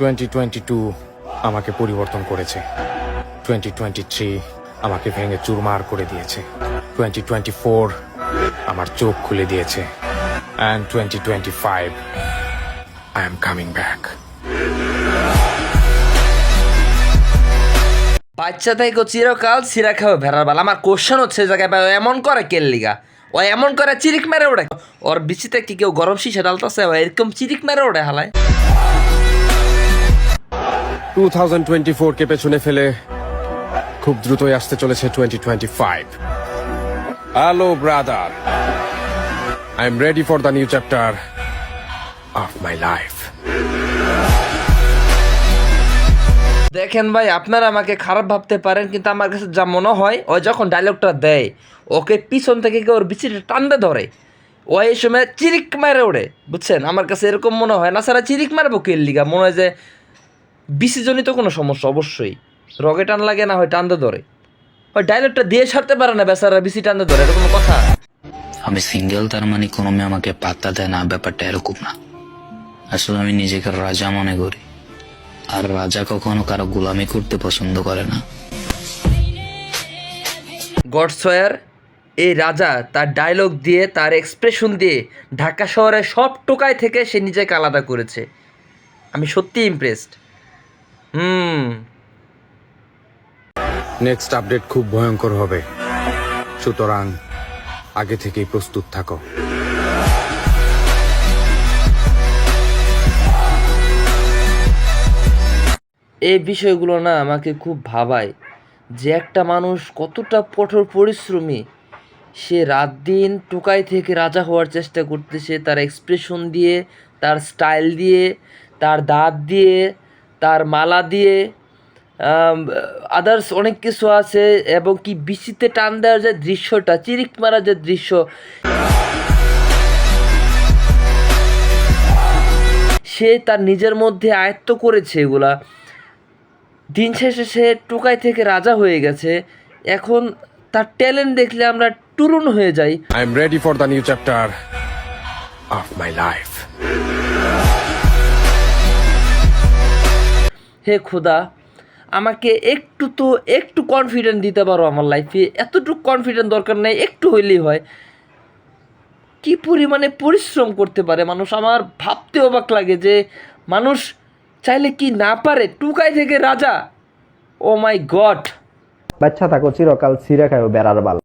2022 আমাকে পরিবর্তন করেছে। 2023 আমাকে ভেঙে চুরমার করে দিয়েছে। 2024 আমার চোখ খুলে দিয়েছে। And 2025 I am coming back. বাচ্চা থেকে চিরকাল সিরা খাবে ভেড়ার বাল। আমার কোশ্চেন হচ্ছে জায়গায় ভাই ও এমন করে কেল লিগা, ও এমন করে চিরিক মেরে ওড়ে, ওর বিচিতে কি কেউ গরম শিশে ডালতেছে, ও এরকম চিরিক মেরে ওড়ে হালায়। 2024 কে পেছনে ফেলে খুব দ্রুতই আসতে চলেছে 2025. Hello brother, I am ready for the new chapter of my life. দেখেন ভাই, আপনারা আমাকে খারাপ ভাবতে পারেন, কিন্তু আমার কাছে যা মনে হয়, ও যখন ডায়লগটা দেয়, ওকে পিছন থেকে কেউ ওর বিচিটা টানতে ধরে, ও এই সময় চিরিক মারে ওড়ে, বুঝছেন? আমার কাছে এরকম মনে হয় না, সারা চিরিক মারবো কেল লিগা, মনে হয় যে বিসিজনিত কোনো সমস্যা, অবশ্যই রগে টান লাগে, না হয় টানতে ধরে, ওই ডায়লগটা দিয়ে ছাড়তে পারে না, বেচারা বিসি টানতে ধরে, এরকম কথা। আমি সিঙ্গেল, তার মানে কোনো মেয়ে আমাকে পাত্তা দেয় না, ব্যাপারটা এরকম না। আসলে আমি নিজেকে রাজা মনে করি, আর রাজা কখনো কারো গোলামি করতে পছন্দ করে না। গডসয়ার এই রাজা তার ডায়লগ দিয়ে, তার এক্সপ্রেশন দিয়ে ঢাকা শহরের সব টোকায় থেকে সে নিজেকে আলাদা করেছে। আমি সত্যি ইমপ্রেসড। নেক্সট আপডেট খুব ভয়ঙ্কর হবে, সুতরাং আগে থেকেই প্রস্তুত থাকো। এই বিষয়গুলো না আমাকে খুব ভাবায়, যে একটা মানুষ কতটা কঠোর পরিশ্রমী, সে রাত দিন টোকাই থেকে রাজা হওয়ার চেষ্টা করতেছে, তার এক্সপ্রেশন দিয়ে, তার স্টাইল দিয়ে, তার দাঁত দিয়ে, তার মালা দিয়ে, আদার্স অনেক কিছু আছে, এবং কি বিচিতে টান দেওয়ার যে দৃশ্যটা, চিরিক মারার যে দৃশ্য, সে তার নিজের মধ্যে আয়ত্ত করেছে এগুলা। দিন শেষে সে টোকাই থেকে রাজা হয়ে গেছে। এখন তার ট্যালেন্ট দেখলে আমরা টুরুন হয়ে যাই। I am ready for the new chapter of my life. হে খোদা, আমাকে একটু কনফিডেন্ট দিতে পারো আমার লাইফে। এতটুকু কনফিডেন্ট দরকার নেই, একটু হইলেই হয়। কি পরিমাণে পরিশ্রম করতে পারে মানুষ, আমার ভাবতে অবাক লাগে যে মানুষ চাইলে কি না পারে টুকাই থেকে রাজা। ও মাই গড। বাচ্চা থাকো চিরকাল ছিঁড়ে খাও বেড়ার বাল।